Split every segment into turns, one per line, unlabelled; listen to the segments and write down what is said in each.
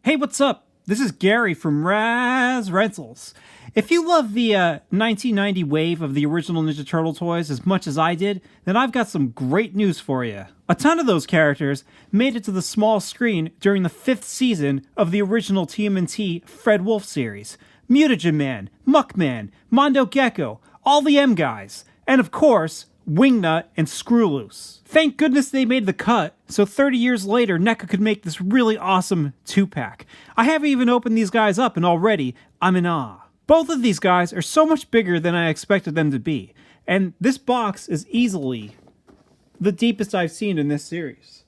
Hey, what's up? This is Gary from Raz Rentals. If you love the 1990 wave of the original Ninja Turtle toys as much as I did, then I've got some great news for you. A ton of those characters made it to the small screen during the 5th season of the original TMNT Fred Wolf series. Mutagen Man, Muckman, Mondo Gecko, all the M guys, and of course, Wingnut and Screwloose. Thank goodness they made the cut, so 30 years later, NECA could make this really awesome 2-pack. I haven't even opened these guys up, and already, I'm in awe. Both of these guys are so much bigger than I expected them to be, and this box is easily the deepest I've seen in this series.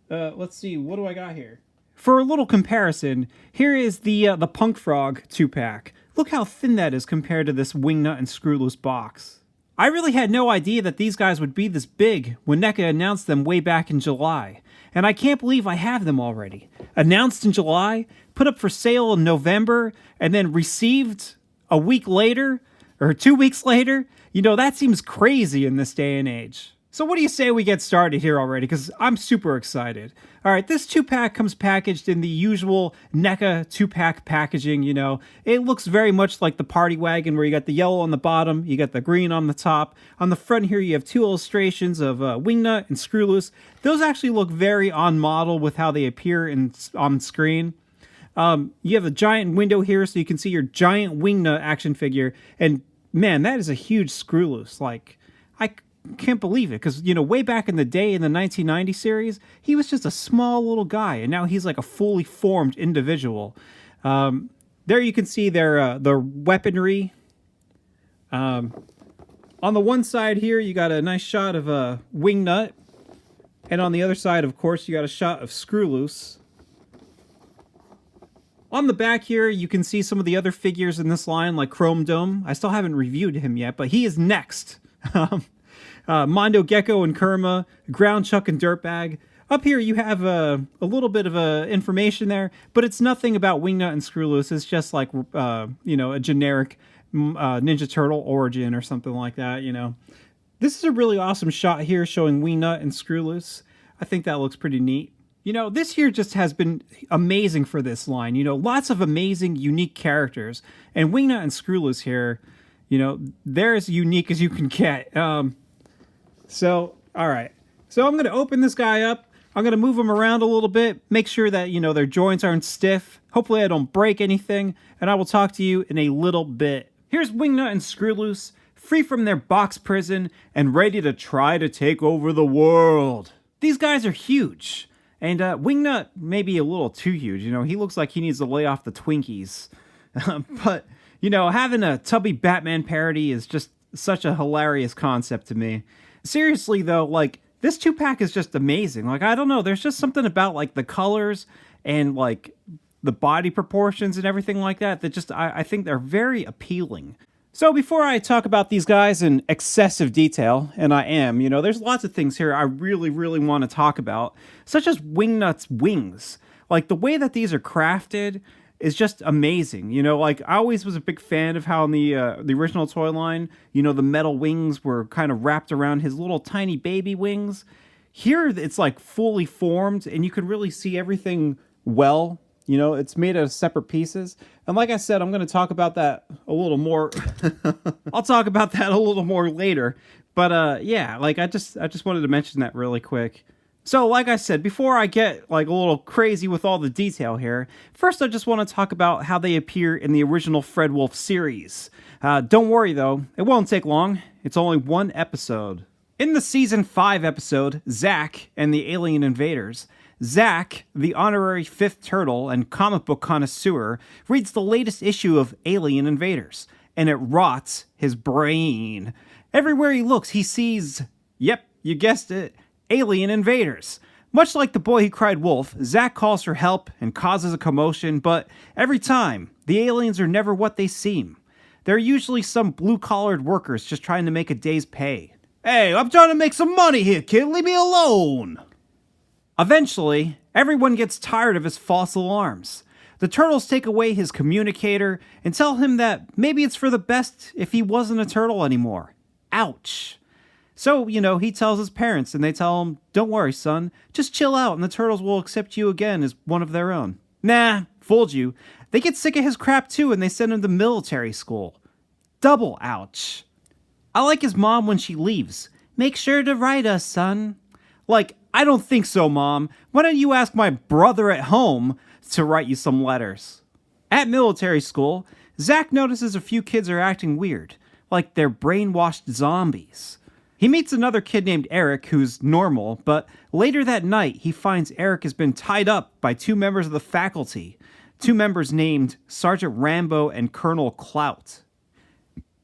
Let's see, what do I got here? For a little comparison, here is the Punk Frog 2-pack. Look how thin that is compared to this Wingnut and Screwloose box. I really had no idea that these guys would be this big when NECA announced them way back in July, and I can't believe I have them already. Announced in July, put up for sale in November, and then received a week later, or 2 weeks later. You know, that seems crazy in this day and age. So what do you say we get started here already, because I'm super excited. Alright, this 2-pack comes packaged in the usual NECA 2-pack packaging, you know. It looks very much like the Party Wagon, where you got the yellow on the bottom, you got the green on the top. On the front here, you have 2 illustrations of Wingnut and Screwloose. Those actually look very on model with how they appear on screen. You have a giant window here, so you can see your giant Wingnut action figure. And man, that is a huge Screwloose. Like, I can't believe it, because, you know, way back in the day in the 1990 series, he was just a small little guy, and now he's like a fully formed individual. There you can see their weaponry. On the one side here, you got a nice shot of Wingnut, and on the other side, of course, you got a shot of Screwloose. On the back here, you can see some of the other figures in this line, like Chrome Dome. I still haven't reviewed him yet, but he is next. Mondo Gecko and Kerma, Ground Chuck and Dirtbag. Up here you have a little bit of information there, but it's nothing about Wingnut and Screwloose. It's just like, you know, a generic Ninja Turtle origin or something like that, you know. This is a really awesome shot here showing Wingnut and Screwloose. I think that looks pretty neat. You know, this here just has been amazing for this line. You know, lots of amazing, unique characters. And Wingnut and Screwloose here, you know, they're as unique as you can get. So, all right. So I'm going to open this guy up. I'm going to move him around a little bit. Make sure that, you know, their joints aren't stiff. Hopefully I don't break anything. And I will talk to you in a little bit. Here's Wingnut and Screwloose, free from their box prison and ready to try to take over the world. These guys are huge. And Wingnut may be a little too huge. You know, he looks like he needs to lay off the Twinkies. But, you know, having a tubby Batman parody is just such a hilarious concept to me. Seriously, though, like, this 2-pack is just amazing. Like, I don't know, there's just something about, like, the colors and, like, the body proportions and everything like that that just, I think they're very appealing. So before I talk about these guys in excessive detail, and I am, you know, there's lots of things here I really, really want to talk about, such as Wingnut's wings. Like, the way that these are crafted is just amazing. You know, like, I always was a big fan of how in the original toy line, you know, the metal wings were kind of wrapped around his little tiny baby wings. Here, it's like fully formed, and you can really see everything well. You know, it's made out of separate pieces. And like I said, I'm going to talk about that a little more. I'll talk about that a little more later. But yeah, like I just wanted to mention that really quick. So, like I said, before I get like a little crazy with all the detail here, first I just want to talk about how they appear in the original Fred Wolf series. Don't worry though, it won't take long. It's only one episode. In the season 5 episode, Zack and the Alien Invaders, Zack, the honorary 5th turtle and comic book connoisseur, reads the latest issue of Alien Invaders, and it rots his brain. Everywhere he looks, he sees, yep, you guessed it, Alien Invaders. Much like the boy who cried wolf, Zack calls for help and causes a commotion, but every time, the aliens are never what they seem. They're usually some blue-collared workers just trying to make a day's pay. Hey, I'm trying to make some money here, kid. Leave me alone. Eventually, everyone gets tired of his false alarms. The turtles take away his communicator and tell him that maybe it's for the best if he wasn't a turtle anymore. Ouch. So, you know, he tells his parents and they tell him, don't worry, son, just chill out and the turtles will accept you again as one of their own. Nah, Fooled you. They get sick of his crap too and they send him to military school. Double ouch. I like his mom when she leaves. Make sure to write us, son. Like, I don't think so, Mom. Why don't you ask my brother at home to write you some letters? At military school, Zach notices a few kids are acting weird, like they're brainwashed zombies. He meets another kid named Eric who's normal, but later that night he finds Eric has been tied up by two members of the faculty, two members named Sergeant Rambo and Colonel Clout.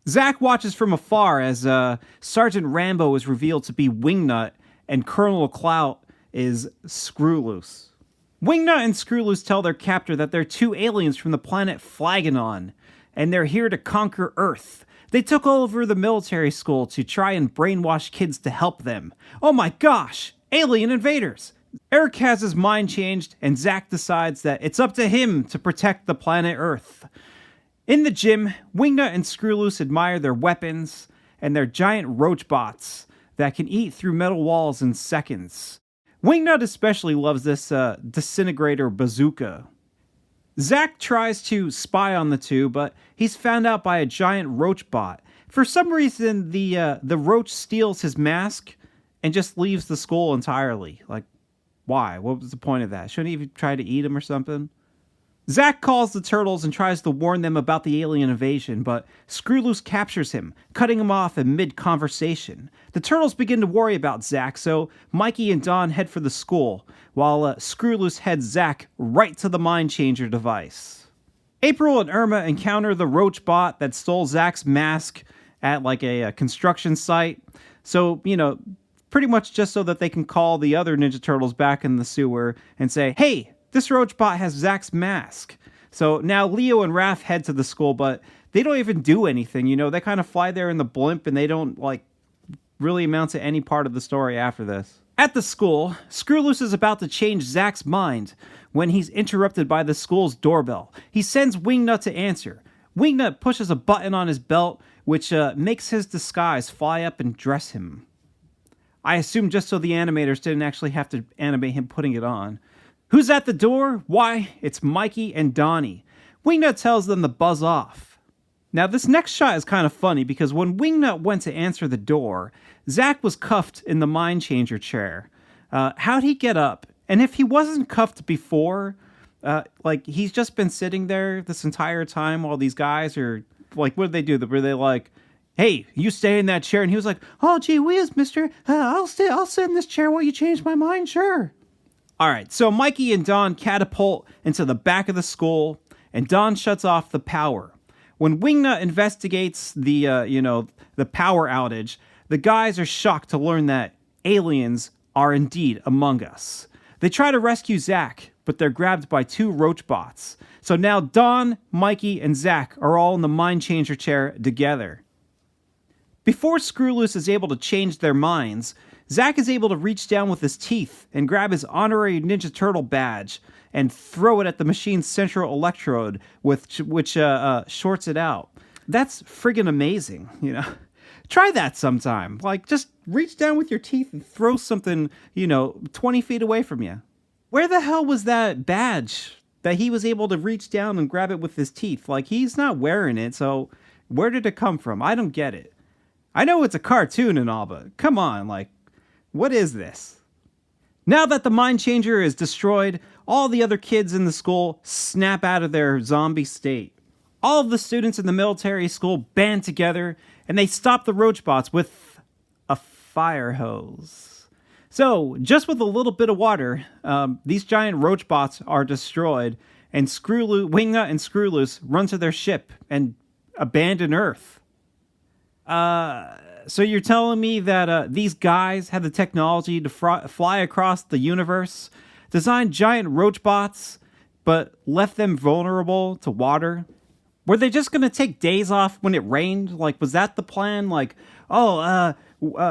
Zach watches from afar as Sergeant Rambo is revealed to be Wingnut and Colonel Clout is Screwloose. Wingnut and Screwloose tell their captor that they're two aliens from the planet Flaganon, and they're here to conquer Earth. They took over the military school to try and brainwash kids to help them. Oh my gosh! Alien invaders! Eric has his mind changed, and Zach decides that it's up to him to protect the planet Earth. In the gym, Wingnut and Screwloose admire their weapons and their giant roach bots that can eat through metal walls in seconds. Wingnut especially loves this disintegrator bazooka. Zach tries to spy on the two, but he's found out by a giant roach bot. For some reason, the roach steals his mask and just leaves the school entirely. Like, why? What was the point of that? Shouldn't he even try to eat him or something? Zach calls the turtles and tries to warn them about the alien invasion, but Screwloose captures him, cutting him off in mid-conversation. The turtles begin to worry about Zach, so Mikey and Don head for the school, while Screwloose heads Zach right to the Mind Changer device. April and Irma encounter the roach bot that stole Zach's mask at like a construction site, so, pretty much just so that they can call the other Ninja Turtles back in the sewer and say, hey, this roach bot has Zach's mask. So now Leo and Raph head to the school, but they don't even do anything. They kind of fly there in the blimp and they don't really amount to any part of the story after this. At the school, Screwloose is about to change Zach's mind when he's interrupted by the school's doorbell. He sends Wingnut to answer. Wingnut pushes a button on his belt, which makes his disguise fly up and dress him. I assume just so the animators didn't actually have to animate him putting it on. Who's at the door? Why, it's Mikey and Donnie. Wingnut tells them to buzz off. Now, this next shot is kind of funny because when Wingnut went to answer the door, Zach was cuffed in the Mind Changer chair. How'd he get up? And if he wasn't cuffed before, he's just been sitting there this entire time while these guys are, what did they do? Were they like, hey, you stay in that chair? And he was like, oh, gee whiz, mister. I'll sit in this chair while you change my mind, sure. All right, so Mikey and Don catapult into the back of the school, and Don shuts off the power. When Wingnut investigates the power outage, the guys are shocked to learn that aliens are indeed among us. They try to rescue Zach, but they're grabbed by two roach bots. So now Don, Mikey, and Zach are all in the Mind Changer chair together. Before Screwloose is able to change their minds, Zach is able to reach down with his teeth and grab his honorary Ninja Turtle badge and throw it at the machine's central electrode, which shorts it out. That's friggin' amazing, Try that sometime. Just reach down with your teeth and throw something, 20 feet away from you. Where the hell was that badge that he was able to reach down and grab it with his teeth? He's not wearing it, so where did it come from? I don't get it. I know it's a cartoon and all, but come on, what is this? Now that the Mind Changer is destroyed, all the other kids in the school snap out of their zombie state. All of the students in the military school band together, and they stop the roach bots with a fire hose. So, just with a little bit of water, these giant roach bots are destroyed, and Wingnut and Screwloose run to their ship and abandon Earth. So you're telling me that these guys had the technology to fly across the universe, designed giant roach bots, but left them vulnerable to water? Were they just going to take days off when it rained? Was that the plan?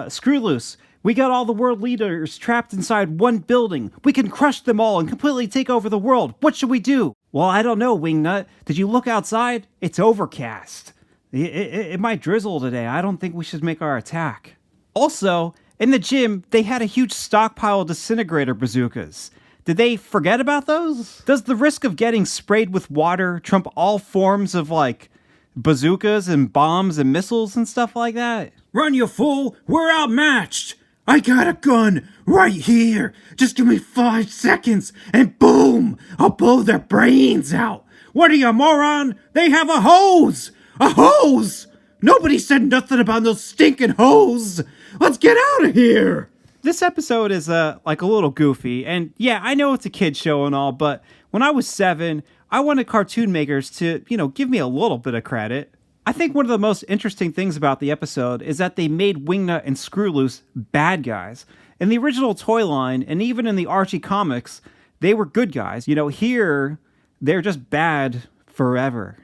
Screwloose, we got all the world leaders trapped inside one building. We can crush them all and completely take over the world. What should we do? Well, I don't know, Wingnut. Did you look outside? It's overcast. It might drizzle today. I don't think we should make our attack. Also, in the gym, they had a huge stockpile of disintegrator bazookas. Did they forget about those? Does the risk of getting sprayed with water trump all forms of, like, bazookas and bombs and missiles and stuff like that?
Run, you fool! We're outmatched! I got a gun right here! Just give me 5 seconds and boom! I'll blow their brains out! What are you, moron? They have a hose! A hose! Nobody said nothing about no stinking hose! Let's get out of here!
This episode is like a little goofy, and yeah, I know it's a kid show and all, but when I was 7, I wanted cartoon makers to, give me a little bit of credit. I think one of the most interesting things about the episode is that they made Wingnut and Screwloose bad guys. In the original toy line, and even in the Archie comics, they were good guys. Here, they're just bad forever.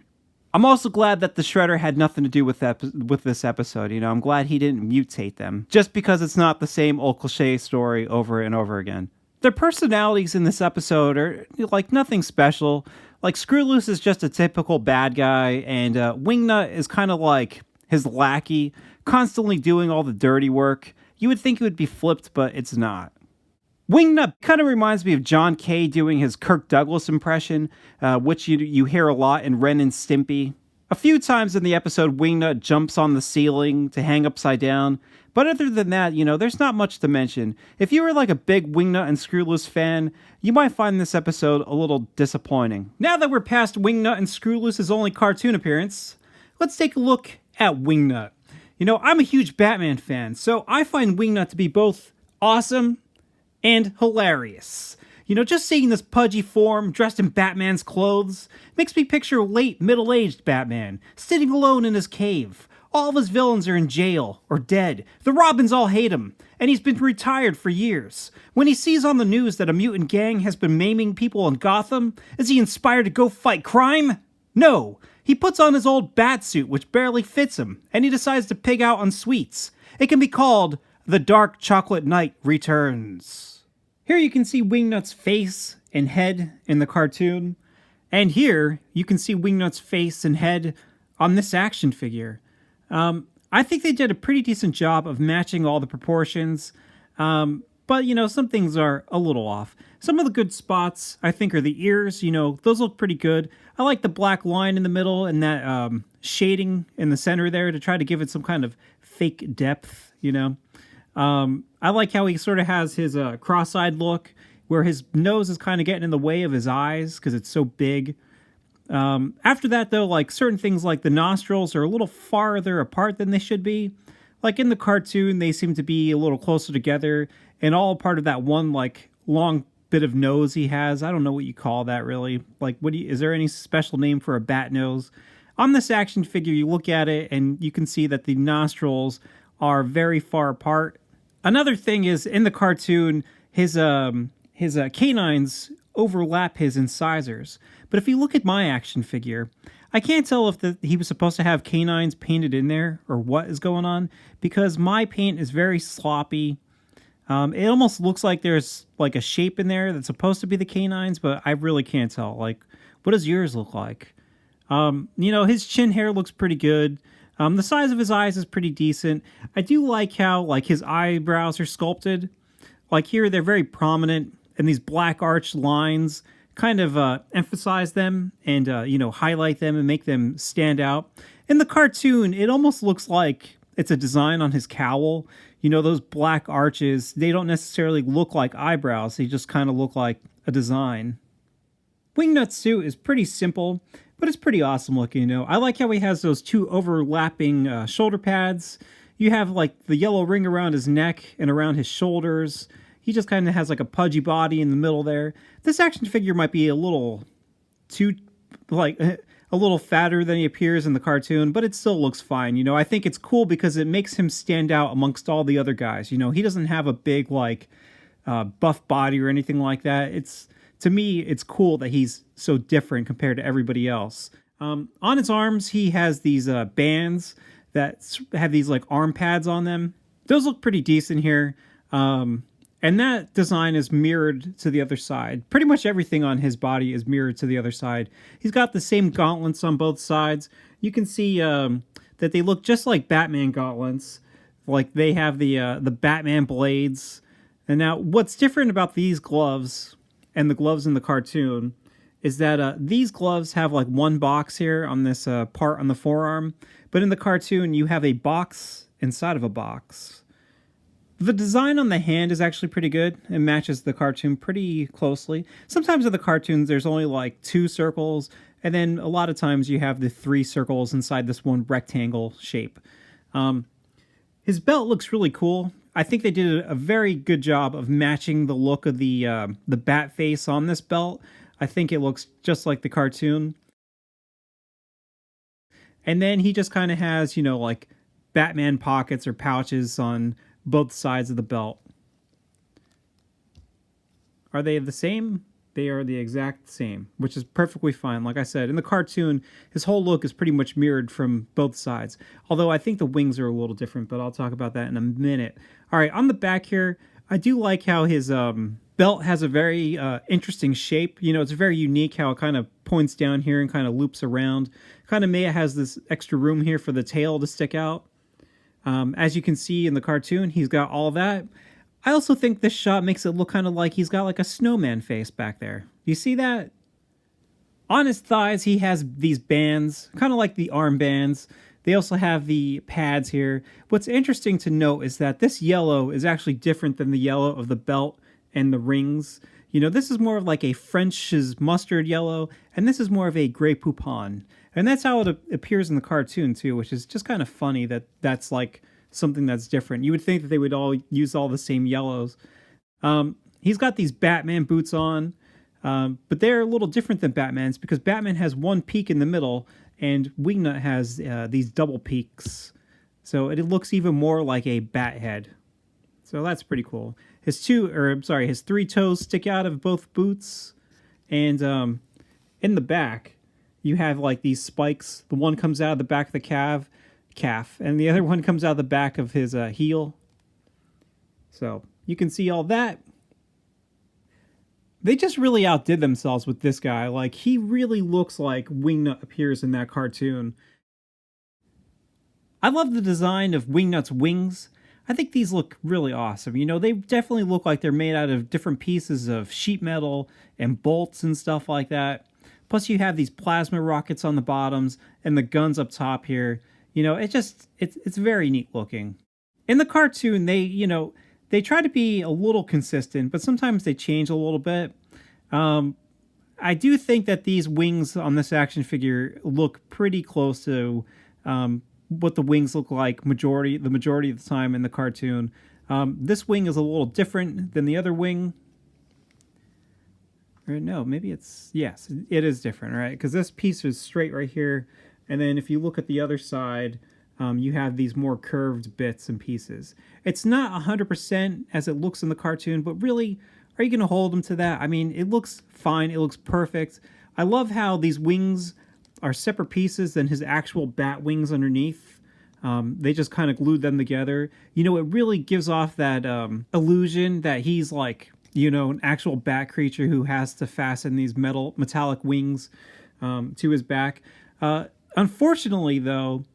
I'm also glad that the Shredder had nothing to do with this episode. I'm glad he didn't mutate them, just because it's not the same old cliche story over and over again. Their personalities in this episode are like nothing special. Like Screwloose is just a typical bad guy, and Wingnut is kind of like his lackey, constantly doing all the dirty work. You would think it would be flipped, but it's not. Wingnut kind of reminds me of John Kay doing his Kirk Douglas impression, which you hear a lot in Ren and Stimpy. A few times in the episode, Wingnut jumps on the ceiling to hang upside down, but other than that, there's not much to mention. If you were like a big Wingnut and Screwloose fan, you might find this episode a little disappointing. Now that we're past Wingnut and Screwloose's only cartoon appearance, let's take a look at Wingnut. I'm a huge Batman fan, so I find Wingnut to be both awesome and hilarious. Just seeing this pudgy form dressed in Batman's clothes makes me picture late middle-aged Batman sitting alone in his cave. All of his villains are in jail or dead. The Robins all hate him, and he's been retired for years. When he sees on the news that a mutant gang has been maiming people in Gotham, is he inspired to go fight crime? No. He puts on his old bat suit, which barely fits him, and he decides to pig out on sweets. It can be called The Dark Chocolate Knight Returns. Here you can see Wingnut's face and head in the cartoon, and here you can see Wingnut's face and head on this action figure. I think they did a pretty decent job of matching all the proportions, but some things are a little off. Some of the good spots, I think, are the ears. Those look pretty good. I like the black line in the middle and that shading in the center there to try to give it some kind of fake depth, I like how he sort of has his cross-eyed look, where his nose is kind of getting in the way of his eyes because it's so big. After that, though, like certain things like the nostrils are a little farther apart than they should be. Like in the cartoon, they seem to be a little closer together and all part of that one like long bit of nose he has. I don't know what you call that really. Like, is there any special name for a bat nose? On this action figure, you look at it and you can see that the nostrils are very far apart. Another thing is in the cartoon, his canines overlap his incisors. But if you look at my action figure, I can't tell if he was supposed to have canines painted in there or what is going on, because my paint is very sloppy. It almost looks like there's like a shape in there that's supposed to be the canines, but I really can't tell. Like, what does yours look like? His chin hair looks pretty good. The size of his eyes is pretty decent. I do like how like his eyebrows are sculpted. Like here, they're very prominent, and these black arched lines kind of emphasize them and highlight them and make them stand out. In the cartoon, it almost looks like it's a design on his cowl. Those black arches, they don't necessarily look like eyebrows. They just kind of look like a design. Wingnut's suit is pretty simple, but it's pretty awesome looking. I like how he has those two overlapping shoulder pads. You have like the yellow ring around his neck and around his shoulders. He just kind of has like a pudgy body in the middle there. This action figure might be a little too, like, a little fatter than he appears in the cartoon, but it still looks fine. I think it's cool because it makes him stand out amongst all the other guys. He doesn't have a big, like, buff body or anything like that. To me, it's cool that he's so different compared to everybody else. On his arms, he has these bands that have these, like, arm pads on them. Those look pretty decent here. And that design is mirrored to the other side. Pretty much everything on his body is mirrored to the other side. He's got the same gauntlets on both sides. You can see that they look just like Batman gauntlets. Like they have the Batman blades. And now what's different about these gloves and the gloves in the cartoon is that these gloves have like one box here on this part on the forearm, but in the cartoon you have a box inside of a box. The design on the hand is actually pretty good. It matches the cartoon pretty closely. Sometimes in the cartoons there's only like 2 circles, and then a lot of times you have the 3 circles inside this one rectangle shape. His belt looks really cool. I think they did a very good job of matching the look of the bat face on this belt. I think it looks just like the cartoon. And then he just kind of has, you know, like Batman pockets or pouches on both sides of the belt. Are they the same? They are the exact same, which is perfectly fine. Like I said, in the cartoon, his whole look is pretty much mirrored from both sides. Although I think the wings are a little different, but I'll talk about that in a minute. All right, on the back here, I do like how his belt has a very interesting shape. You know, it's very unique how it kind of points down here and kind of loops around. Kind of Maya has this extra room here for the tail to stick out. As you can see in the cartoon, he's got all that. I also think this shot makes it look kind of like he's got like a snowman face back there. You see that? On his thighs, he has these bands, kind of like the armbands. They also have the pads here. What's interesting to note is that this yellow is actually different than the yellow of the belt and the rings. You know, this is more of like a French's mustard yellow, and this is more of a Grey Poupon. And that's how it appears in the cartoon too, which is just kind of funny that that's like something that's different. You would think that they would all use all the same yellows. He's got these Batman boots on, but they're a little different than Batman's because Batman has one peak in the middle and Wingnut has these double peaks. So it looks even more like a bat head. So that's pretty cool. His 3 toes stick out of both boots. And in the back, you have like these spikes. The one comes out of the back of the calf, and the other one comes out of the back of his heel. So you can see all that. They just really outdid themselves with this guy. Like, he really looks like Wingnut appears in that cartoon. I love the design of Wingnut's wings. I think these look really awesome. You know, they definitely look like they're made out of different pieces of sheet metal and bolts and stuff like that. Plus you have these plasma rockets on the bottoms and the guns up top here. You know, it's very neat looking. In the cartoon, they try to be a little consistent, but sometimes they change a little bit. I do think that these wings on this action figure look pretty close to what the wings look like the majority of the time in the cartoon. This wing is a little different than the other wing. Or no, maybe yes, it is different, right? Because this piece is straight right here. And then if you look at the other side, you have these more curved bits and pieces. It's not 100% as it looks in the cartoon, but really, are you going to hold them to that? I mean, it looks fine. It looks perfect. I love how these wings are separate pieces than his actual bat wings underneath. They just kind of glued them together. You know, it really gives off that illusion that he's like, you know, an actual bat creature who has to fasten these metallic wings to his back. Unfortunately, though,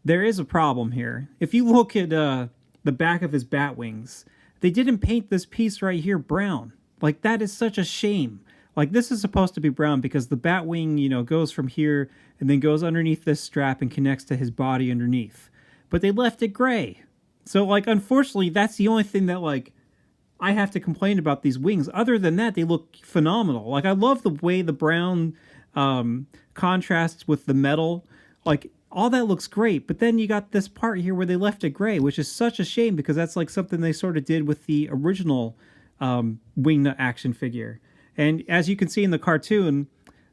there is a problem here. If you look at the back of his bat wings, they didn't paint this piece right here brown. Like, that is such a shame. Like, this is supposed to be brown because the bat wing, you know, goes from here and then goes underneath this strap and connects to his body underneath. But they left it gray. So, like, unfortunately, that's the only thing that, like, I have to complain about these wings. Other than that, they look phenomenal. Like, I love the way the brown contrasts with the metal. Like, all that looks great. But then you got this part here where they left it gray, which is such a shame because that's like something they sort of did with the original Wingnut action figure. And as you can see in the cartoon,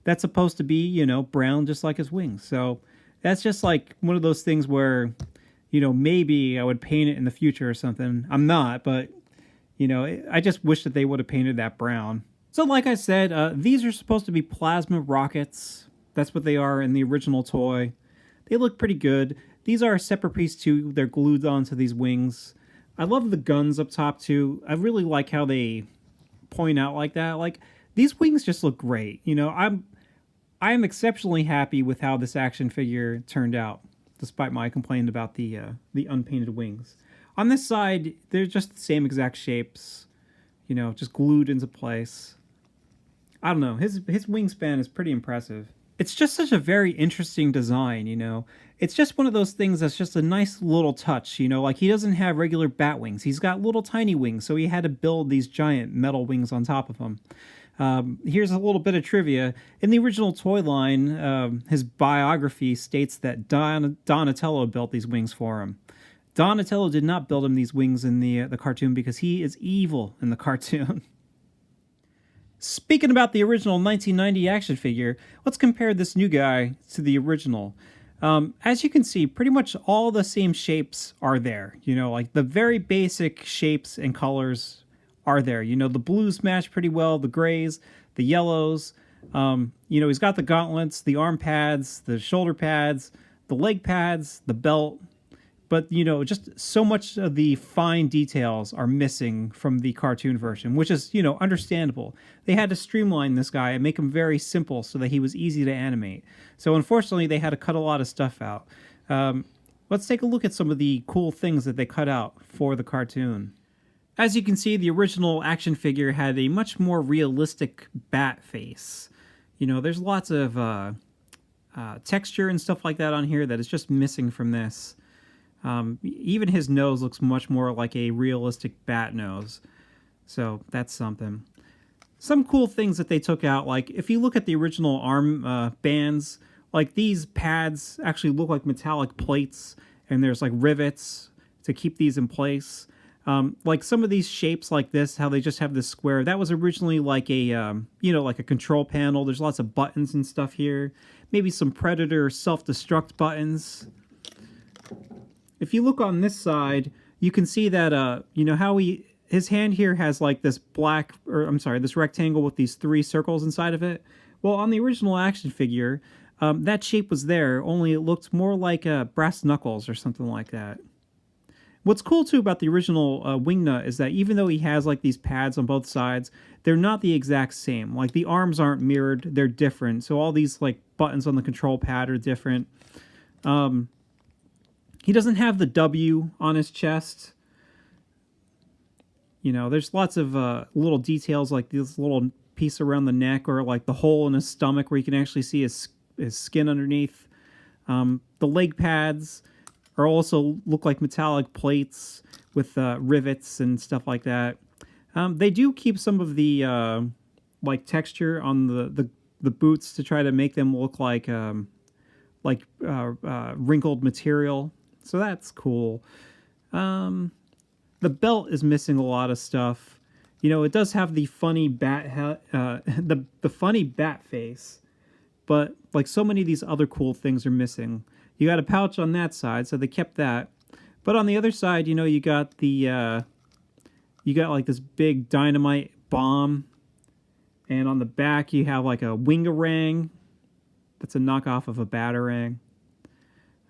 that's supposed to be, you know, brown just like his wings. So that's just like one of those things where, you know, maybe I would paint it in the future or something. I'm not, but, you know, I just wish that they would have painted that brown. So like I said, these are supposed to be plasma rockets. That's what they are in the original toy. They look pretty good. These are a separate piece too. They're glued onto these wings. I love the guns up top too. I really like how they point out like that. Like, these wings just look great. You know, I am exceptionally happy with how this action figure turned out, despite my complaint about the unpainted wings. On this side, they're just the same exact shapes, you know, just glued into place. I don't know. His wingspan is pretty impressive. It's just such a very interesting design, you know. It's just one of those things that's just a nice little touch, you know. Like he doesn't have regular bat wings. He's got little tiny wings, so he had to build these giant metal wings on top of them. Here's a little bit of trivia. In the original toy line, his biography states that Donatello built these wings for him. Donatello did not build him these wings in the cartoon because he is evil in the cartoon. Speaking about the original 1990 action figure, let's compare this new guy to the original. As you can see, pretty much all the same shapes are there. You know, like the very basic shapes and colors are there. You know, the blues match pretty well, the grays, the yellows. You know, he's got the gauntlets, the arm pads, the shoulder pads, the leg pads, the belt. But, you know, just so much of the fine details are missing from the cartoon version, which is, you know, understandable. They had to streamline this guy and make him very simple so that he was easy to animate. So, unfortunately, they had to cut a lot of stuff out. Let's take a look at some of the cool things that they cut out for the cartoon. As you can see, the original action figure had a much more realistic bat face. You know, there's lots of texture and stuff like that on here that is just missing from this. Even his nose looks much more like a realistic bat nose. So that's something. Some cool things that they took out, like if you look at the original arm bands, like these pads actually look like metallic plates, and there's like rivets to keep these in place. Like some of these shapes like this, how they just have this square, that was originally like a, you know, like a control panel. There's lots of buttons and stuff here. Maybe some Predator self-destruct buttons. If you look on this side, you can see that, you know, how his hand here has like this this rectangle with these 3 circles inside of it. Well, on the original action figure, that shape was there, only it looked more like brass knuckles or something like that. What's cool too about the original Wingnut is that even though he has like these pads on both sides, they're not the exact same. Like the arms aren't mirrored, they're different. So all these like buttons on the control pad are different. He doesn't have the W on his chest. You know, there's lots of little details like this little piece around the neck or like the hole in his stomach where you can actually see his skin underneath. The leg pads are also look like metallic plates with rivets and stuff like that. They do keep some of the like texture on the boots to try to make them look like wrinkled material. So that's cool. The belt is missing a lot of stuff. You know, it does have the funny the funny bat face, but like so many of these other cool things are missing. You got a pouch on that side, so they kept that. But on the other side, you know, you got like this big dynamite bomb, and on the back you have like a wingarang. That's a knockoff of a batarang.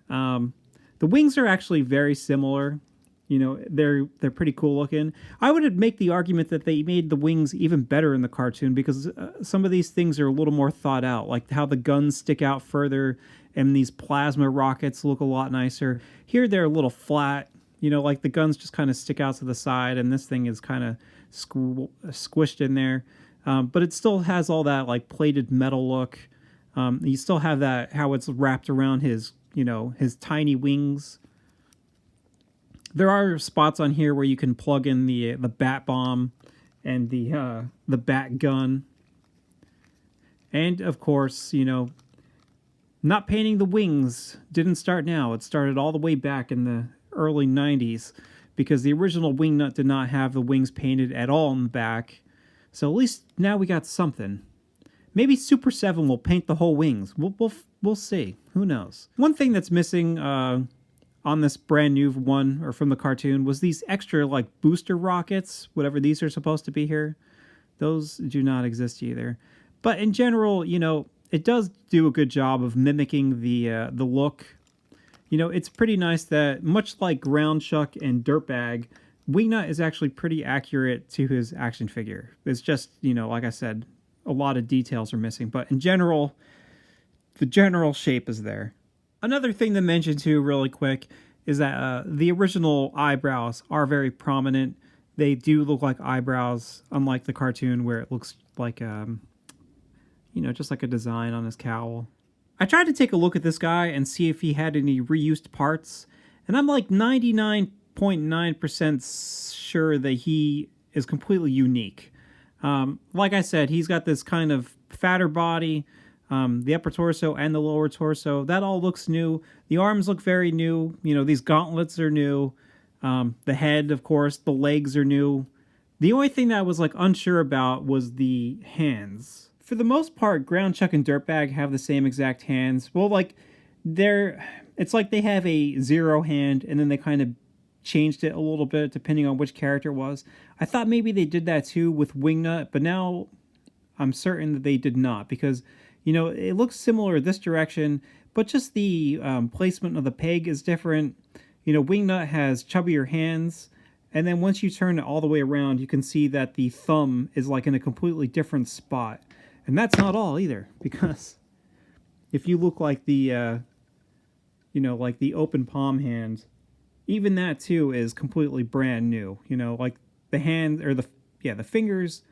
The wings are actually very similar. You know, they're pretty cool looking. I would make the argument that they made the wings even better in the cartoon because some of these things are a little more thought out, like how the guns stick out further and these plasma rockets look a lot nicer. Here they're a little flat, you know, like the guns just kind of stick out to the side and this thing is kind of squished in there. But it still has all that like plated metal look. You still have that, how it's wrapped around his, you know, his tiny wings. There are spots on here where you can plug in the bat bomb and the bat gun. And of course, you know, not painting the wings didn't start now. It started all the way back in the early 90s because the original Wingnut did not have the wings painted at all in the back. So at least now we got something. Maybe Super 7 will paint the whole wings. We'll see. Who knows? One thing that's missing on this brand new one, or from the cartoon, was these extra like booster rockets, whatever these are supposed to be here. Those do not exist either. But in general, you know, it does do a good job of mimicking the look. You know, it's pretty nice that, much like Ground Chuck and Dirtbag, Wingnut is actually pretty accurate to his action figure. It's just, you know, like I said, a lot of details are missing. But in general, the general shape is there. Another thing to mention too, really quick, is that the original eyebrows are very prominent. They do look like eyebrows, unlike the cartoon where it looks like just like a design on his cowl. I tried to take a look at this guy and see if he had any reused parts, and I'm like 99.9% sure that he is completely unique. Like I said, he's got this kind of fatter body, the upper torso and the lower torso. That all looks new. The arms look very new. These gauntlets are new. The head, of course, the legs are new. The only thing that I was like unsure about was the hands. For the most part, Ground Chuck and Dirtbag have the same exact hands. Well, like it's like they have a 0 hand, and then they kind of changed it a little bit depending on which character it was. I thought maybe they did that too with Wingnut, but now I'm certain that they did not, because it looks similar this direction, but just the placement of the peg is different. Wingnut has chubbier hands, and then once you turn it all the way around, you can see that the thumb is like in a completely different spot. And that's not all either, because if you look like the like the open palm hand, even that too is completely brand new. Like the hand, or the fingers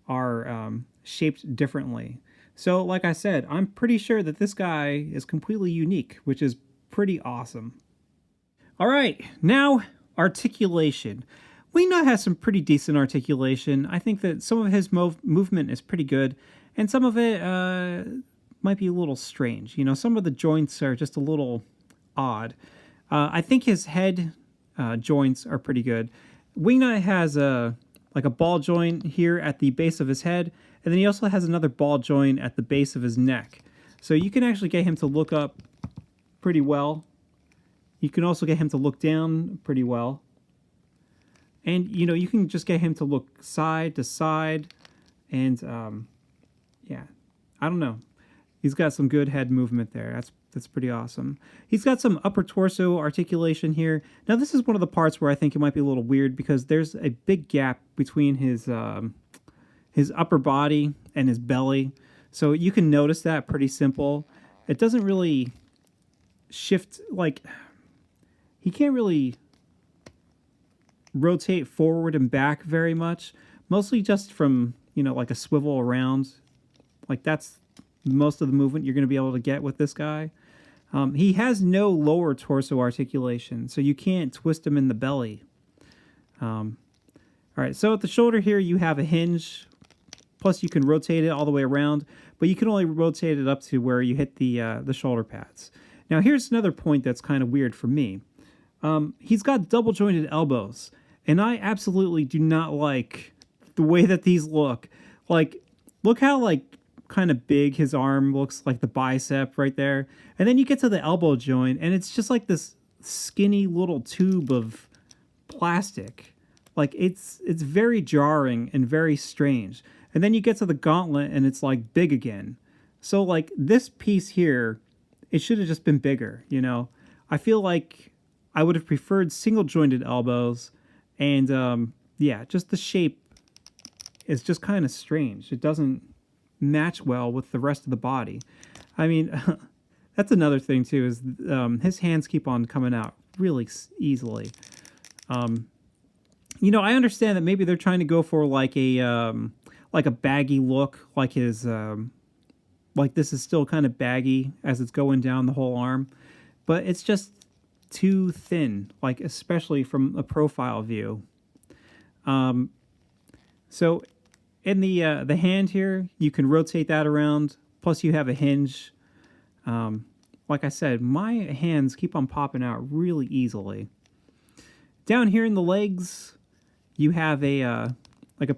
are shaped differently. So like I said, I'm pretty sure that this guy is completely unique, which is pretty awesome. All right, now articulation. Wingnut has some pretty decent articulation. I think that some of his movement is pretty good, and some of it might be a little strange. Some of the joints are just a little odd. I think his head joints are pretty good. Wingnut has a ball joint here at the base of his head, and then he also has another ball joint at the base of his neck. So you can actually get him to look up pretty well. You can also get him to look down pretty well. And, you can just get him to look side to side. And, yeah, I don't know. He's got some good head movement there. That's pretty awesome. He's got some upper torso articulation here. Now, this is one of the parts where I think it might be a little weird, because there's a big gap between his upper body and his belly. So you can notice that pretty simple. It doesn't really shift, like, he can't really rotate forward and back very much. Mostly just from, like a swivel around. Like, that's most of the movement you're going to be able to get with this guy. He has no lower torso articulation, so you can't twist him in the belly. All right, so at the shoulder here, you have a hinge. Plus, you can rotate it all the way around, but you can only rotate it up to where you hit the shoulder pads. Now, here's another point that's kind of weird for me. He's got double jointed elbows, and I absolutely do not like the way that these look. Like, look how kind of big his arm looks, like the bicep right there, and then you get to the elbow joint, and it's just like this skinny little tube of plastic. Like, it's very jarring and very strange. And then you get to the gauntlet, and it's like big again. So like this piece here, it should have just been bigger. I feel like I would have preferred single jointed elbows, and yeah, just the shape is just kind of strange. It doesn't match well with the rest of the body. I mean, that's another thing too, is his hands keep on coming out really easily. I understand that maybe they're trying to go for like a baggy look, like his like this is still kind of baggy as it's going down the whole arm, but it's just too thin, like especially from a profile view. So in the hand here, you can rotate that around. Plus, you have a hinge. Like I said, my hands keep on popping out really easily. Down here in the legs, you have a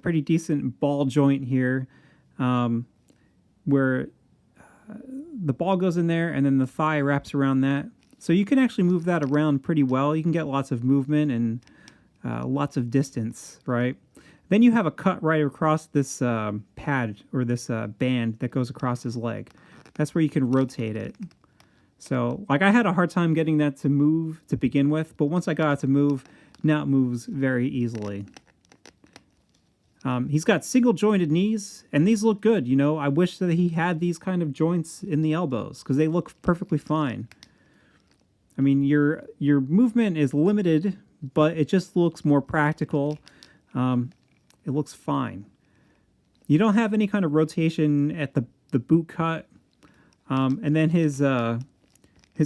pretty decent ball joint here, where the ball goes in there, and then the thigh wraps around that. So you can actually move that around pretty well. You can get lots of movement and lots of distance, right? Then you have a cut right across this pad, or this band that goes across his leg. That's where you can rotate it. So, like, I had a hard time getting that to move to begin with, but once I got it to move, now it moves very easily. He's got single jointed knees, and these look good. I wish that he had these kind of joints in the elbows, because they look perfectly fine. I mean, your movement is limited, but it just looks more practical. It looks fine. You don't have any kind of rotation at the boot cut, and then his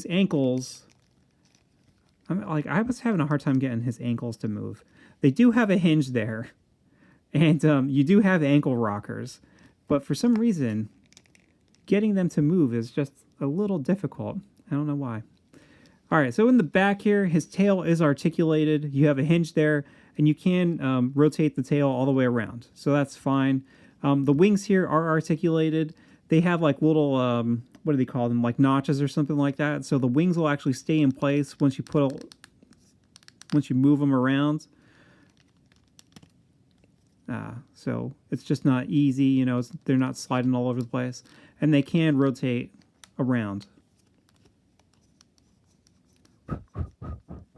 ankles. I was having a hard time getting his ankles to move. They do have a hinge there, and you do have ankle rockers, but for some reason, getting them to move is just a little difficult. I don't know why. All right, so in the back here, his tail is articulated. You have a hinge there, and you can rotate the tail all the way around, so that's fine. The wings here are articulated. They have like little, what do they call them, like notches or something like that. So the wings will actually stay in place once you move them around. So it's just not easy, you know, they're not sliding all over the place. And they can rotate around.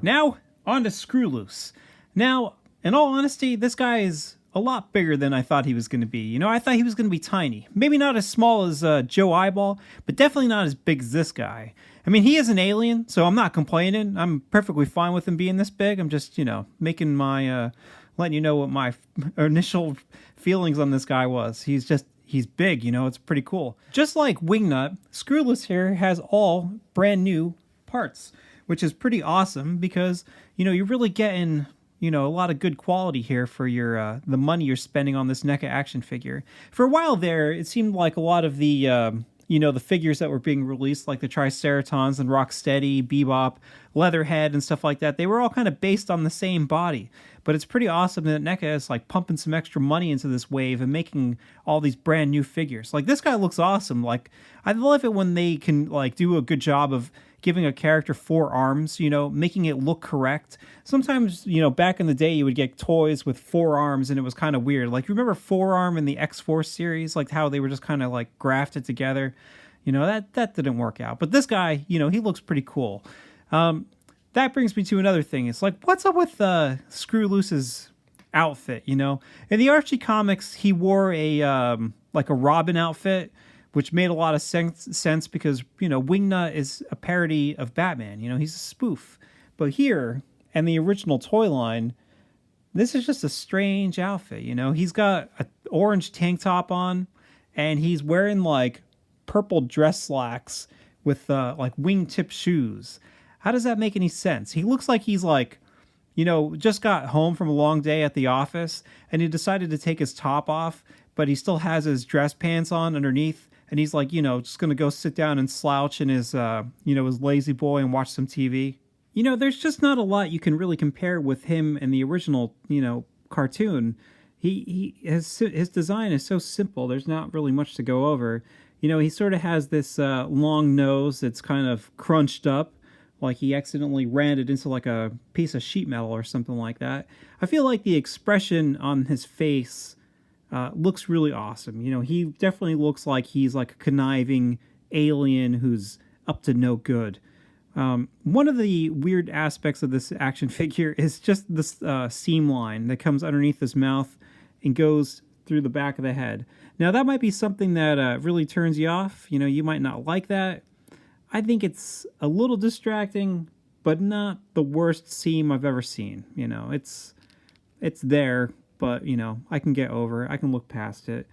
Now, on to Screwloose. Now, in all honesty, this guy is a lot bigger than I thought he was going to be. You know, I thought he was going to be tiny. Maybe not as small as Joe Eyeball, but definitely not as big as this guy. I mean, he is an alien, so I'm not complaining. I'm perfectly fine with him being this big. I'm just, you know, making my, letting you know what my initial feelings on this guy was. He's big, you know, it's pretty cool. Just like Wingnut, Screwloose here has all brand new parts, which is pretty awesome because, you know, you're really getting, you know, a lot of good quality here for your the money you're spending on this NECA action figure. For a while there, it seemed like a lot of the, you know, the figures that were being released, like the Triceratons and Rocksteady, Bebop, Leatherhead, and stuff like that, they were all kind of based on the same body. But it's pretty awesome that NECA is like pumping some extra money into this wave and making all these brand new figures. Like this guy looks awesome. Like I love it when they can like do a good job of giving a character 4 arms, you know, making it look correct. Sometimes, you know, back in the day, you would get toys with 4 arms and it was kind of weird. Like, you remember Forearm in the X-Force series? Like how they were just kind of like grafted together? You know, that didn't work out. But this guy, you know, he looks pretty cool. That brings me to another thing. It's like, what's up with Screwloose's outfit, you know? In the Archie comics, he wore a like a Robin outfit, which made a lot of sense because, you know, Wingnut is a parody of Batman. You know, he's a spoof. But here, and the original toy line, this is just a strange outfit, you know? He's got an orange tank top on, and he's wearing, like, purple dress slacks with, like, wingtip shoes. How does that make any sense? He looks like he's, like, you know, just got home from a long day at the office, and he decided to take his top off, but he still has his dress pants on underneath. And he's like, you know, just going to go sit down and slouch in his, you know, his lazy boy and watch some TV. You know, there's just not a lot you can really compare with him and the original, you know, cartoon. His design is so simple. There's not really much to go over. You know, he sort of has this long nose that's kind of crunched up, like he accidentally ran it into like a piece of sheet metal or something like that. I feel like the expression on his face looks really awesome. You know, he definitely looks like he's like a conniving alien who's up to no good. One of the weird aspects of this action figure is just this seam line that comes underneath his mouth and goes through the back of the head. Now, that might be something that really turns you off. You know, you might not like that. I think it's a little distracting, but not the worst seam I've ever seen. You know, it's there, but, you know, I can get over it. I can look past it.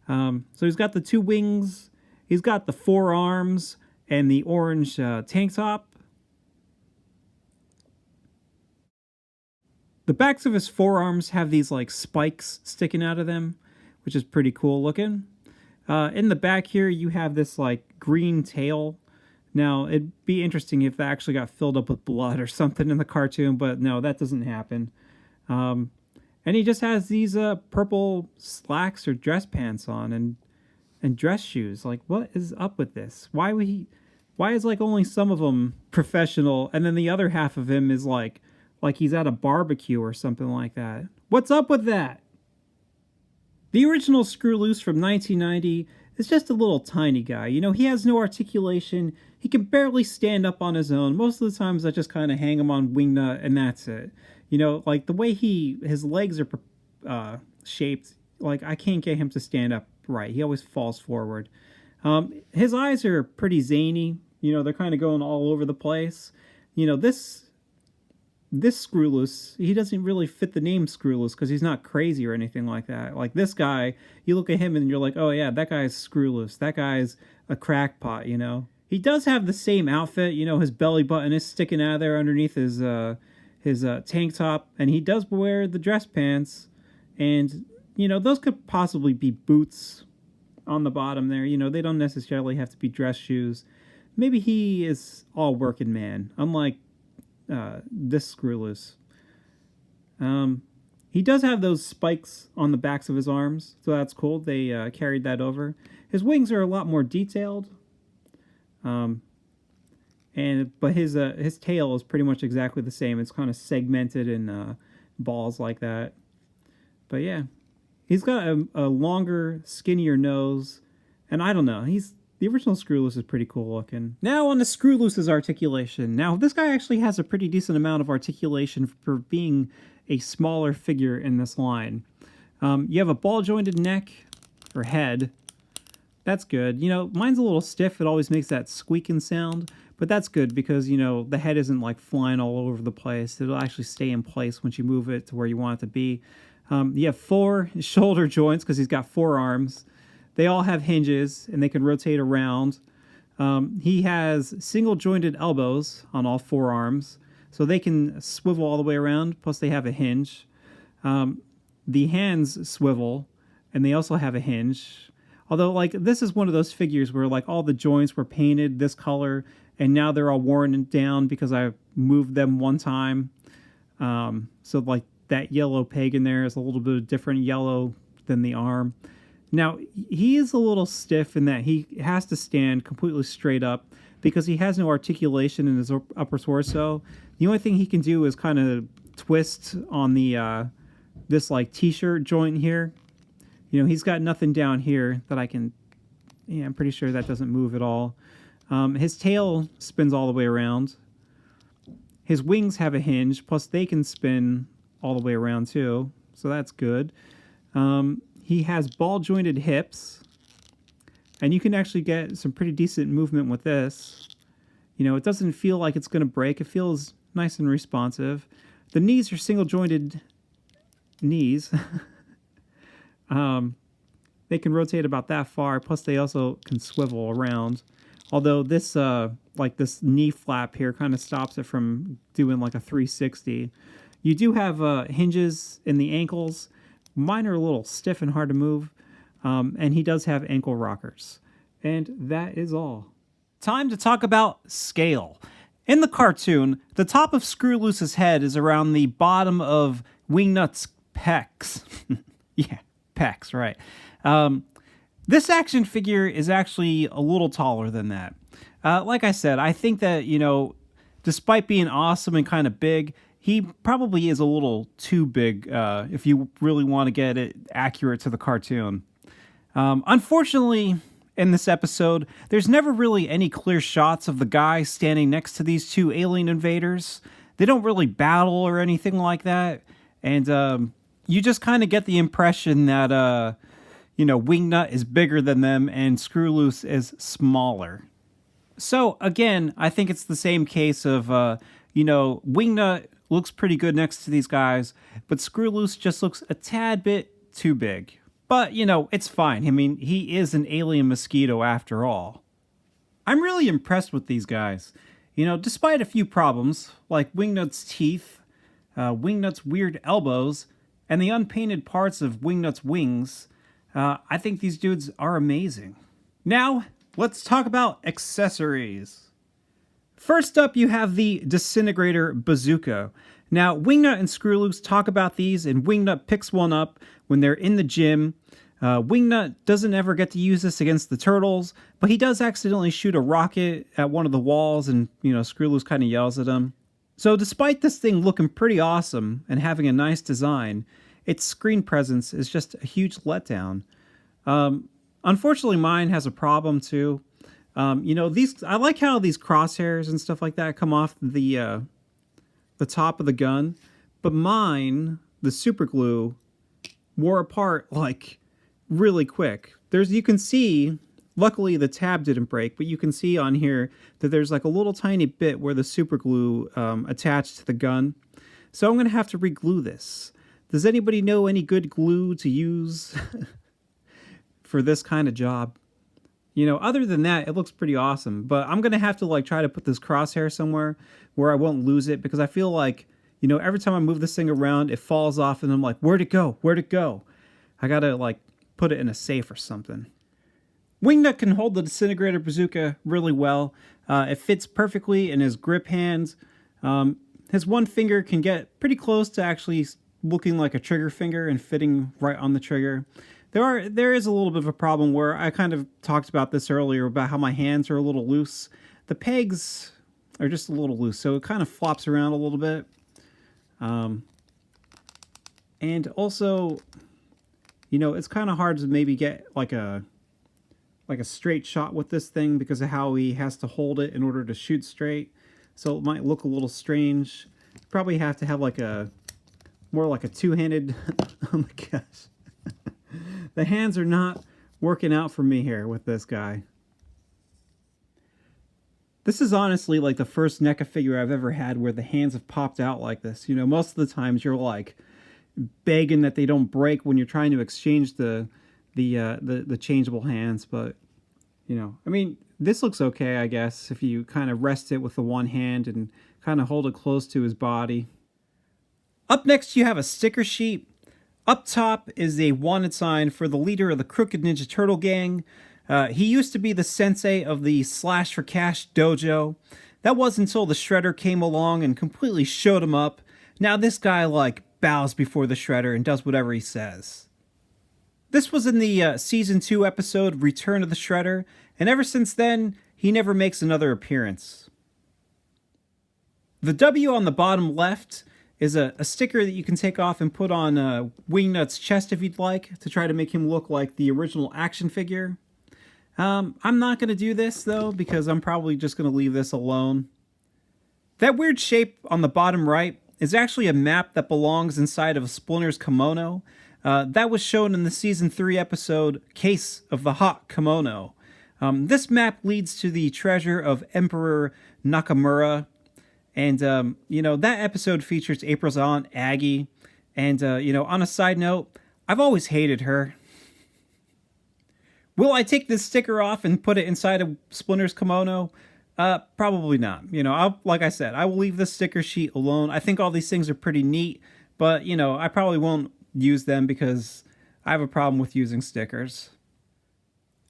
So he's got the 2 wings. He's got the 4 arms and the orange tank top. The backs of his forearms have these, like, spikes sticking out of them, which is pretty cool looking. In the back here, you have this, like, green tail. Now, it'd be interesting if that actually got filled up with blood or something in the cartoon, but no, that doesn't happen. And he just has these purple slacks or dress pants on and dress shoes. Like, what is up with this? Why is like only some of them professional, and then the other half of him is like he's at a barbecue or something like that? What's up with that? The original Screwloose from 1990 is just a little tiny guy. You know, he has no articulation. He can barely stand up on his own. Most of the times I just kind of hang him on Wingnut and that's it. You know, like the way his legs are shaped, like I can't get him to stand up right. He always falls forward. His eyes are pretty zany. You know, they're kind of going all over the place. You know, this this Screwloose, he doesn't really fit the name Screwloose because he's not crazy or anything like that. Like this guy, you look at him and you're like, oh yeah, that guy's Screwloose. That guy's a crackpot, you know? He does have the same outfit, you know, his belly button is sticking out of there underneath his tank top, and he does wear the dress pants, and, you know, those could possibly be boots on the bottom there. You know, they don't necessarily have to be dress shoes. Maybe he is all working man, unlike this Screwloose. He does have those spikes on the backs of his arms, so that's cool. They carried that over. His wings are a lot more detailed. But his tail is pretty much exactly the same. It's kind of segmented in balls like that. But yeah, he's got a longer, skinnier nose, and I don't know. The original Screwloose is pretty cool looking. Now on the Screwloose's articulation. Now this guy actually has a pretty decent amount of articulation for being a smaller figure in this line. You have a ball jointed neck or head. That's good. You know, mine's a little stiff. It always makes that squeaking sound, but that's good because, you know, the head isn't like flying all over the place. It'll actually stay in place once you move it to where you want it to be. You have 4 shoulder joints because he's got 4 arms. They all have hinges and they can rotate around. He has single jointed elbows on all 4 arms, so they can swivel all the way around, plus they have a hinge. The hands swivel, and they also have a hinge. Although, like, this is one of those figures where, like, all the joints were painted this color, and now they're all worn down because I moved them one time. So, like, that yellow peg in there is a little bit of different yellow than the arm. Now, he is a little stiff in that he has to stand completely straight up because he has no articulation in his upper torso. The only thing he can do is kind of twist on the this, like, t-shirt joint here. You know, he's got nothing down here that I can... Yeah, I'm pretty sure that doesn't move at all. His tail spins all the way around. His wings have a hinge, plus they can spin all the way around too, so that's good. He has ball-jointed hips, and you can actually get some pretty decent movement with this. You know, it doesn't feel like it's going to break. It feels nice and responsive. The knees are single-jointed knees. They can rotate about that far, plus they also can swivel around. Although this, like this knee flap here kind of stops it from doing like a 360. You do have hinges in the ankles. Mine are a little stiff and hard to move. And he does have ankle rockers. And that is all. Time to talk about scale. In the cartoon, the top of Screwloose's head is around the bottom of Wingnut's pecs. Yeah, pecs, right. This action figure is actually a little taller than that. Like I said, I think that, you know, despite being awesome and kind of big, he probably is a little too big if you really want to get it accurate to the cartoon. Unfortunately, in this episode, there's never really any clear shots of the guy standing next to these 2 alien invaders. They don't really battle or anything like that. And you just kind of get the impression that, you know, Wingnut is bigger than them and Screwloose is smaller. So, again, I think it's the same case of, you know, Wingnut looks pretty good next to these guys, but Screwloose just looks a tad bit too big. But, you know, it's fine. I mean, he is an alien mosquito after all. I'm really impressed with these guys. You know, despite a few problems, like Wingnut's teeth, Wingnut's weird elbows, and the unpainted parts of Wingnut's wings, I think these dudes are amazing. Now, let's talk about accessories. First up, you have the Disintegrator Bazooka. Now, Wingnut and Screwloose talk about these, and Wingnut picks one up when they're in the gym. Wingnut doesn't ever get to use this against the turtles, but he does accidentally shoot a rocket at one of the walls, and, you know, Screwloose kind of yells at him. So despite this thing looking pretty awesome and having a nice design, its screen presence is just a huge letdown. Unfortunately, mine has a problem too. You know, I like how these crosshairs and stuff like that come off the top of the gun, but mine, the super glue, wore apart like really quick. You can see Luckily, the tab didn't break, but you can see on here that there's like a little tiny bit where the super glue attached to the gun. So I'm going to have to re-glue this. Does anybody know any good glue to use for this kind of job? You know, other than that, it looks pretty awesome. But I'm going to have to like try to put this crosshair somewhere where I won't lose it, because I feel like, you know, every time I move this thing around, it falls off and I'm like, where'd it go? Where'd it go? I got to like put it in a safe or something. Wingnut can hold the disintegrator bazooka really well. It fits perfectly in his grip hands. His one finger can get pretty close to actually looking like a trigger finger and fitting right on the trigger. There is a little bit of a problem where I kind of talked about this earlier about how my hands are a little loose. The pegs are just a little loose, so it kind of flops around a little bit. And also, you know, it's kind of hard to maybe get like a straight shot with this thing because of how he has to hold it in order to shoot straight. So it might look a little strange. Probably have to have like more like a two-handed. Oh my gosh. The hands are not working out for me here with this guy. This is honestly like the first NECA figure I've ever had where the hands have popped out like this. You know, most of the times you're like begging that they don't break when you're trying to exchange the changeable hands, but you know, I mean, this looks okay, I guess, if you kind of rest it with the one hand and kind of hold it close to his body. Up next, you have a sticker sheet. Up top is a wanted sign for the leader of the Crooked Ninja Turtle gang. He used to be the sensei of the Slash for Cash dojo. That was until the Shredder came along and completely showed him up. Now this guy, like, bows before the Shredder and does whatever he says. This was in the Season 2 episode, Return of the Shredder, and ever since then, he never makes another appearance. The W on the bottom left is a sticker that you can take off and put on Wingnut's chest if you'd like, to try to make him look like the original action figure. I'm not going to do this, though, because I'm probably just going to leave this alone. That weird shape on the bottom right is actually a map that belongs inside of Splinter's kimono. That was shown in the Season 3 episode, Case of the Hot Kimono. This map leads to the treasure of Emperor Nakamura. And, you know, that episode features April's aunt, Aggie. And, you know, on a side note, I've always hated her. Will I take this sticker off and put it inside of Splinter's kimono? Probably not. You know, like I said, I will leave the sticker sheet alone. I think all these things are pretty neat, but, you know, I probably won't use them because I have a problem with using stickers.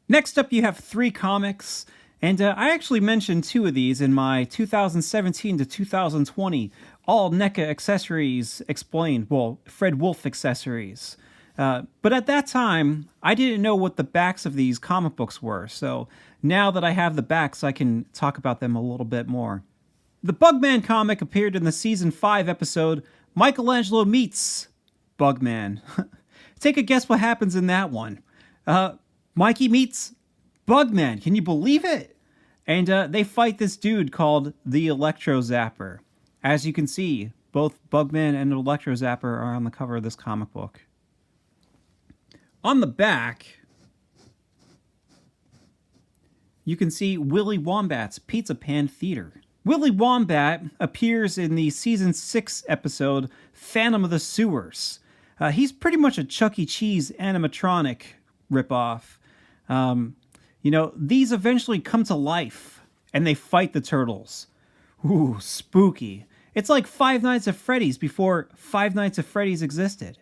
Next up, you have 3 comics. And I actually mentioned 2 of these in my 2017 to 2020 All NECA Accessories Explained, well, Fred Wolf accessories. But at that time, I didn't know what the backs of these comic books were, so now that I have the backs, I can talk about them a little bit more. The Bugman comic appeared in the Season 5 episode, Michelangelo Meets Bugman. Take a guess what happens in that one. Mikey meets Bugman. Can you believe it? And they fight this dude called the Electro Zapper. As you can see, both Bugman and Electro Zapper are on the cover of this comic book. On the back, you can see Willy Wombat's Pizza Pan Theater. Willy Wombat appears in the Season 6 episode, Phantom of the Sewers. He's pretty much a Chuck E. Cheese animatronic ripoff. You know, these eventually come to life, and they fight the turtles. Ooh, spooky. It's like Five Nights at Freddy's before Five Nights at Freddy's existed.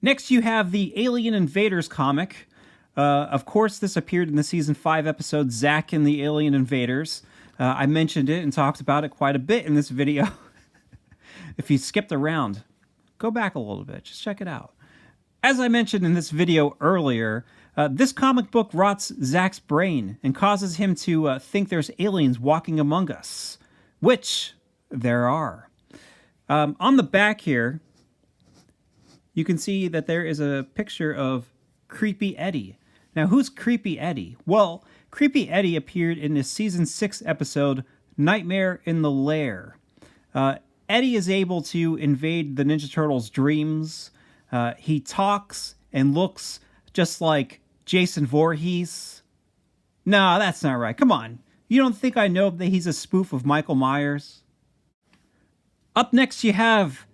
Next, you have the Alien Invaders comic. Of course, this appeared in the Season 5 episode, Zack and the Alien Invaders. I mentioned it and talked about it quite a bit in this video. If you skipped around, go back a little bit. Just check it out. As I mentioned in this video earlier, this comic book rots Zack's brain and causes him to think there's aliens walking among us, which there are. On the back here, you can see that there is a picture of Creepy Eddie. Now, who's Creepy Eddie? Well, Creepy Eddie appeared in the Season 6 episode, Nightmare in the Lair. Eddie is able to invade the Ninja Turtles' dreams. He talks and looks just like Jason Voorhees. No, that's not right. Come on. You don't think I know that he's a spoof of Michael Myers? Up next, you have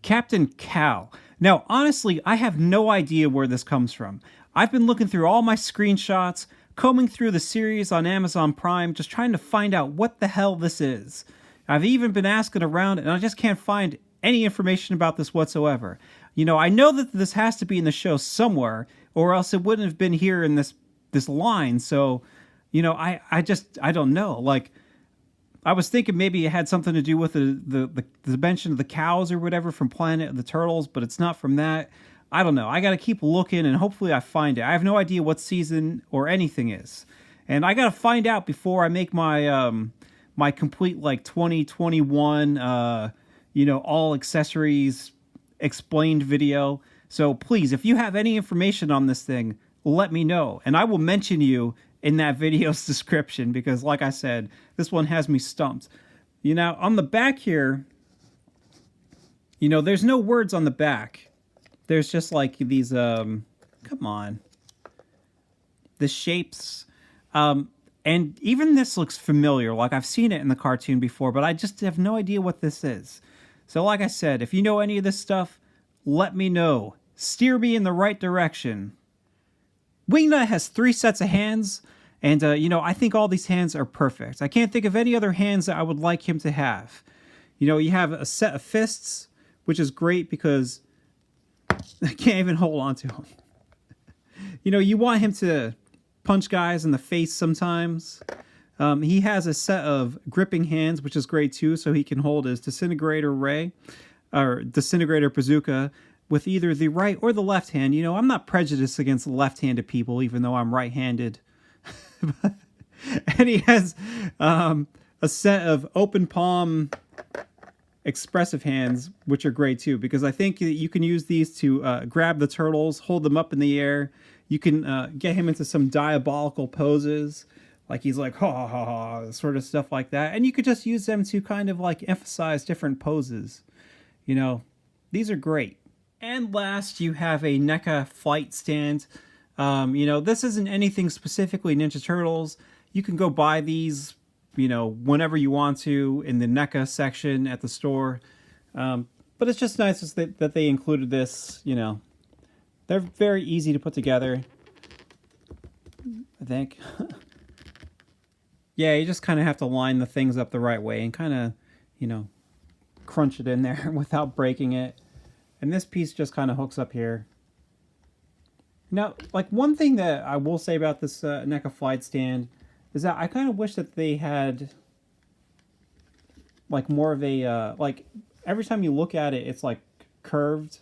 Captain Cow. Now, honestly, I have no idea where this comes from. I've been looking through all my screenshots, combing through the series on Amazon Prime, just trying to find out what the hell this is. I've even been asking around, and I just can't find any information about this whatsoever. You know, I know that this has to be in the show somewhere, or else it wouldn't have been here in this line. So, you know, I don't know. Like, I was thinking maybe it had something to do with the dimension of the cows or whatever from Planet of the Turtles, but it's not from that. I don't know. I got to keep looking, and hopefully I find it. I have no idea what season or anything is, and I got to find out before I make my my complete like 2021 you know, all accessories explained video. So please, if you have any information on this thing, let me know, and I will mention you in that video's description, because like I said, this one has me stumped. You know, on the back here, you know, there's no words on the back. There's just like these, come on, the shapes. And even this looks familiar. Like I've seen it in the cartoon before, but I just have no idea what this is. So like I said, if you know any of this stuff, let me know. Steer me in the right direction. Wingnut has 3 sets of hands, and, you know, I think all these hands are perfect. I can't think of any other hands that I would like him to have. You know, you have a set of fists, which is great because I can't even hold on to him. You know, you want him to punch guys in the face sometimes. He has a set of gripping hands, which is great too, so he can hold his disintegrator ray, or disintegrator bazooka, with either the right or the left hand. You know, I'm not prejudiced against left-handed people, even though I'm right-handed. And he has a set of open palm expressive hands, which are great too, because I think that you can use these to grab the turtles, hold them up in the air. You can get him into some diabolical poses, like he's like, ha ha ha, sort of stuff like that. And you could just use them to kind of like emphasize different poses. You know, these are great. And last, you have a NECA flight stand. You know, this isn't anything specifically Ninja Turtles. You can go buy these, you know, whenever you want to in the NECA section at the store. But it's just nice that they included this, you know. They're very easy to put together, I think. Yeah, you just kind of have to line the things up the right way and kind of, you know, crunch it in there without breaking it. And this piece just kind of hooks up here. Now, like, one thing that I will say about this NECA flight stand is that I kind of wish that they had, like, more of a, like, every time you look at it, it's, like, curved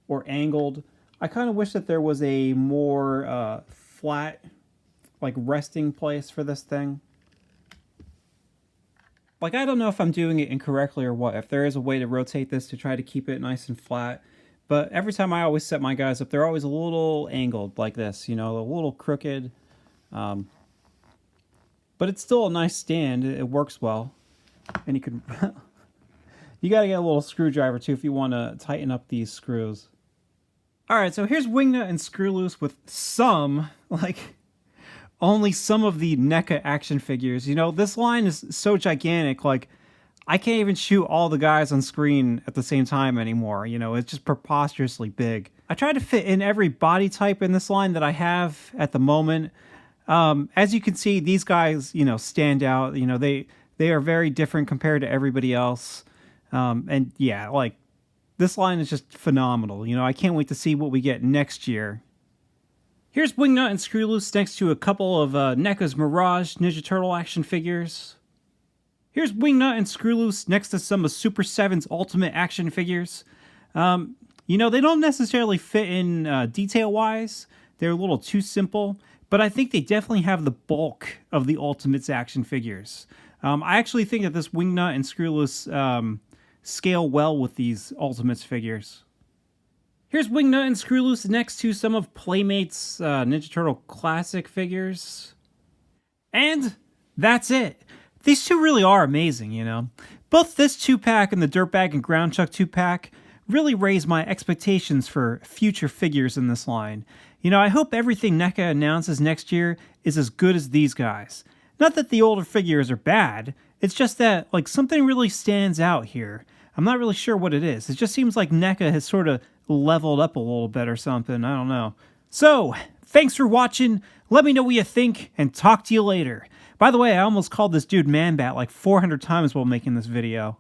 or angled. I kind of wish that there was a more flat, like, resting place for this thing. Like, I don't know if I'm doing it incorrectly or what, if there is a way to rotate this to try to keep it nice and flat. But every time I always set my guys up, they're always a little angled like this, you know, a little crooked. But it's still a nice stand. It works well. And you can... you got to get a little screwdriver, too, if you want to tighten up these screws. Alright, so here's Wingnut and Screwloose with some, like... only some of the NECA action figures. You know, this line is so gigantic, like, I can't even shoot all the guys on screen at the same time anymore. You know, it's just preposterously big. I try to fit in every body type in this line that I have at the moment. As you can see, these guys, you know, stand out. You know, they are very different compared to everybody else. And yeah, like, this line is just phenomenal. You know, I can't wait to see what we get next year. Here's Wingnut and Screwloose next to a couple of NECA's Mirage Ninja Turtle action figures. Here's Wingnut and Screwloose next to some of Super 7's Ultimate action figures. You know, they don't necessarily fit in detail-wise. They're a little too simple, but I think they definitely have the bulk of the Ultimates action figures. I actually think that this Wingnut and Screwloose scale well with these Ultimates figures. Here's Wingnut and Screwloose next to some of Playmate's Ninja Turtle Classic figures. And that's it. These two really are amazing, you know. Both this 2-pack and the Dirtbag and Ground Chuck 2-pack really raised my expectations for future figures in this line. You know, I hope everything NECA announces next year is as good as these guys. Not that the older figures are bad, it's just that, like, something really stands out here. I'm not really sure what it is. It just seems like NECA has sort of leveled up a little bit or something. I don't know. So, thanks for watching. Let me know what you think, and talk to you later. By the way, I almost called this dude Man-Bat like 400 times while making this video.